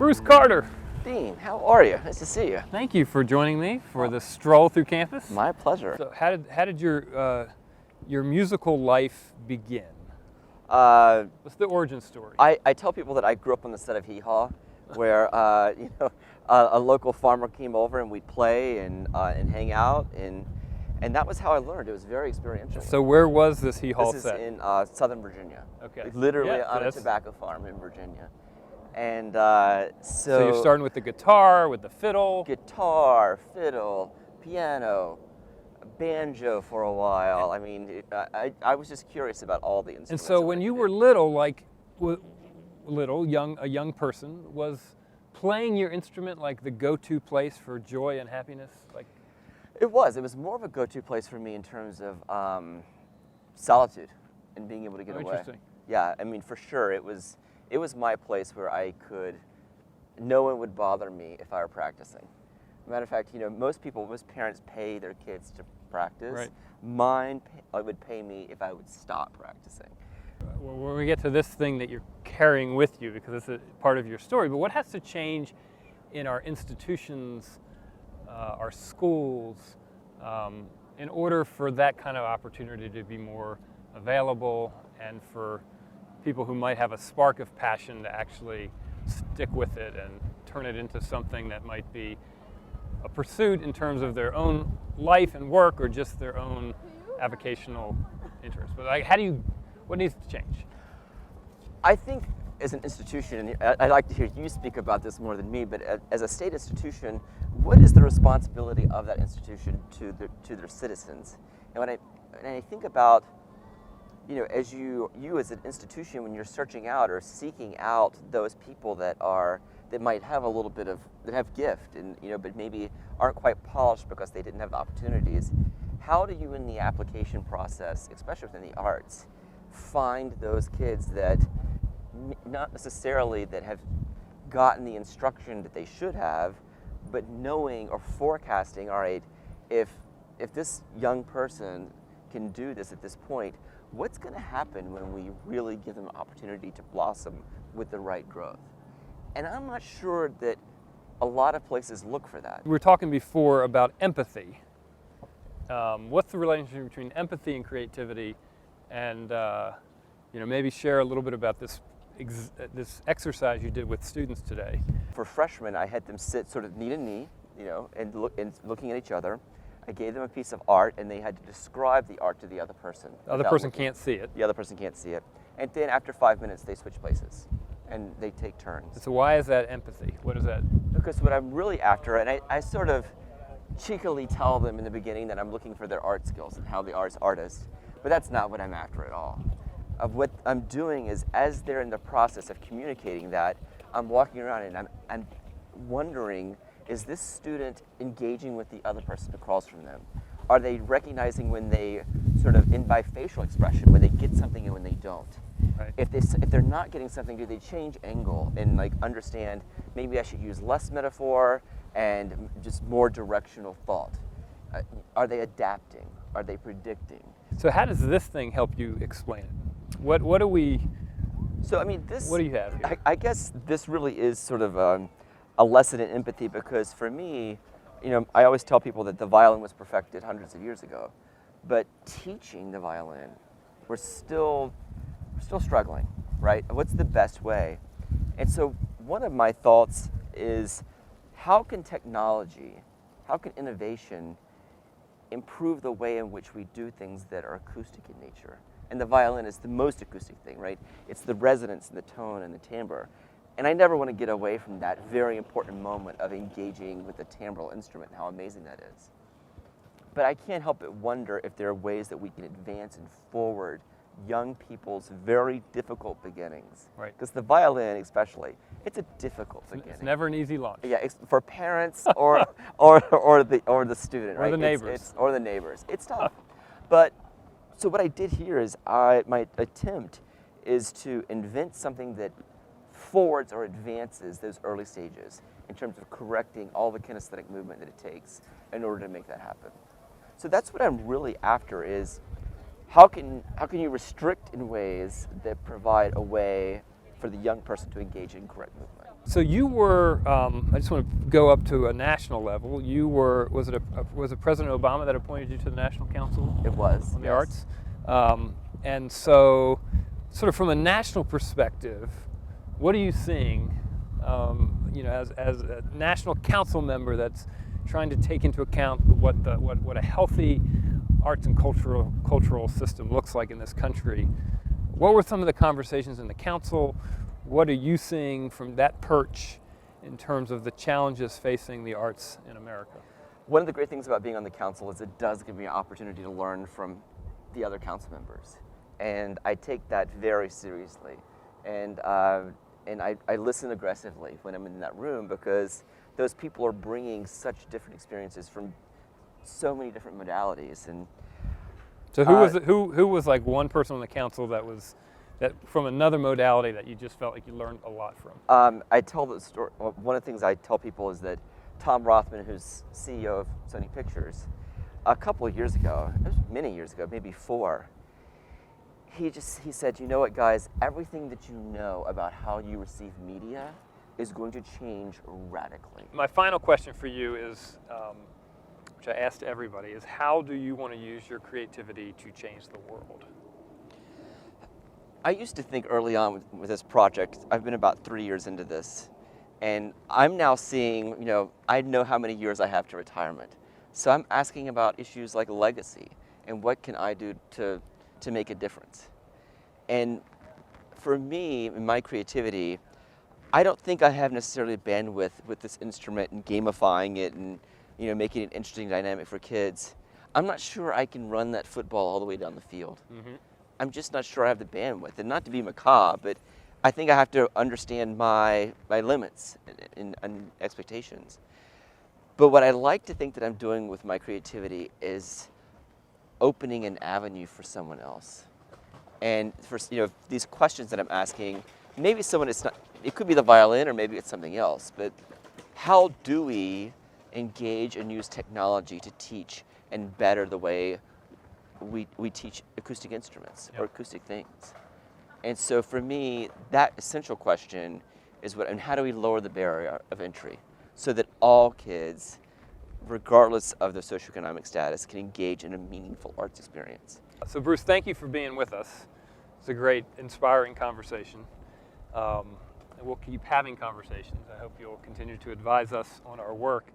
Bruce Carter. Dean, how are you? Nice to see you. Thank you for joining me for this stroll through campus. My pleasure. So how did your musical life begin? What's the origin story? I tell people that I grew up on the set of Hee Haw, where a local farmer came over and we'd play and hang out, and that was how I learned. It was very experiential. So where was this Hee Haw set? This is in Southern Virginia. Okay. Literally on a tobacco farm in Virginia. And so you're starting with the guitar, with the fiddle? Guitar, fiddle, piano, banjo for a while. I mean, I was just curious about all the instruments. And so when you were little, a young person, was playing your instrument like the go-to place for joy and happiness? It was more of a go-to place for me in terms of solitude and being able to get away. Interesting. Yeah, I mean, for sure, it was my place where no one would bother me if I were practicing. Matter of fact, most parents pay their kids to practice. Right. Mine would pay me if I would stop practicing. Well, when we get to this thing that you're carrying with you, because it's a part of your story, but what has to change in our institutions, our schools, in order for that kind of opportunity to be more available and for people who might have a spark of passion to actually stick with it and turn it into something that might be a pursuit in terms of their own life and work or just their own avocational interest? But what needs to change? I think as an institution, and I'd like to hear you speak about this more than me, but as a state institution, what is the responsibility of that institution to their citizens? And when I think about as you as an institution, when you're searching out or seeking out those people that might have a little bit that have gift and but maybe aren't quite polished because they didn't have the opportunities, how do you in the application process, especially within the arts, find those kids that not necessarily that have gotten the instruction that they should have, but knowing or forecasting, all right, if this young person can do this at this point, what's going to happen when we really give them an opportunity to blossom with the right growth? And I'm not sure that a lot of places look for that. We were talking before about empathy. What's the relationship between empathy and creativity? And maybe share a little bit about this exercise you did with students today. For freshmen, I had them sit sort of knee to knee, and looking at each other. I gave them a piece of art, and they had to describe the art to the other person. The other person can't see it. The other person can't see it. And then after 5 minutes, they switch places, and they take turns. So why is that empathy? What is that? Because what I'm really after, and I sort of cheekily tell them in the beginning that I'm looking for their art skills and how they are as artists, but that's not what I'm after at all. What I'm doing is, as they're in the process of communicating that, I'm walking around and I'm wondering, is this student engaging with the other person across from them? Are they recognizing when they sort of, by facial expression, when they get something and when they don't? Right. If they're not getting something, do they change angle and understand, maybe I should use less metaphor and just more directional thought? Are they adapting? Are they predicting? So how does this thing help you explain it? What do we? So I mean, this. What do you have here? I guess this really is sort of a lesson in empathy, because for me, I always tell people that the violin was perfected hundreds of years ago, but teaching the violin, we're still struggling, right? What's the best way? And so one of my thoughts is, how can technology, how can innovation improve the way in which we do things that are acoustic in nature? And the violin is the most acoustic thing, right? It's the resonance and the tone and the timbre. And I never want to get away from that very important moment of engaging with the timbral instrument and how amazing that is. But I can't help but wonder if there are ways that we can advance and forward young people's very difficult beginnings. Right. Because the violin, especially, it's a difficult beginning. It's never an easy launch. Yeah, it's for parents or the student, or right? The neighbors. Or the neighbors. It's tough. But so what I did here is my attempt is to invent something that forwards or advances those early stages in terms of correcting all the kinesthetic movement that it takes in order to make that happen. So that's what I'm really after, is how can you restrict in ways that provide a way for the young person to engage in correct movement? So you were, I just want to go up to a national level. You were, was it President Obama that appointed you to the National Council? It was, on the yes. arts? And so, sort of from a national perspective, what are you seeing, as a national council member that's trying to take into account what a healthy arts and cultural system looks like in this country? What were some of the conversations in the council? What are you seeing from that perch in terms of the challenges facing the arts in America? One of the great things about being on the council is it does give me an opportunity to learn from the other council members. And I take that very seriously. And I listen aggressively when I'm in that room, because those people are bringing such different experiences from so many different modalities. And so who was like one person on the council that from another modality that you just felt like you learned a lot from? I tell the story. Well, one of the things I tell people is that Tom Rothman, who's CEO of Sony Pictures, a couple of years ago, it was many years ago, maybe 4, he said, you know what, guys, everything that you know about how you receive media is going to change radically. My final question for you is, which I asked everybody, is how do you want to use your creativity to change the world? I used to think early on with this project, I've been about 3 years into this, and I'm now seeing, I know how many years I have to retirement. So I'm asking about issues like legacy and what can I do to make a difference. And for me, in my creativity, I don't think I have necessarily bandwidth with this instrument and gamifying it and making it interesting dynamic for kids. I'm not sure I can run that football all the way down the field. Mm-hmm. I'm just not sure I have the bandwidth. And not to be macabre, but I think I have to understand my limits and expectations. But what I like to think that I'm doing with my creativity is opening an avenue for someone else. And for these questions that I'm asking, maybe it could be the violin or maybe it's something else, but how do we engage and use technology to teach and better the way we teach acoustic instruments or acoustic things? And so for me, that essential question is and how do we lower the barrier of entry so that all kids, regardless of their socioeconomic status, can engage in a meaningful arts experience? So Bruce, thank you for being with us. It's a great, inspiring conversation. And we'll keep having conversations. I hope you'll continue to advise us on our work.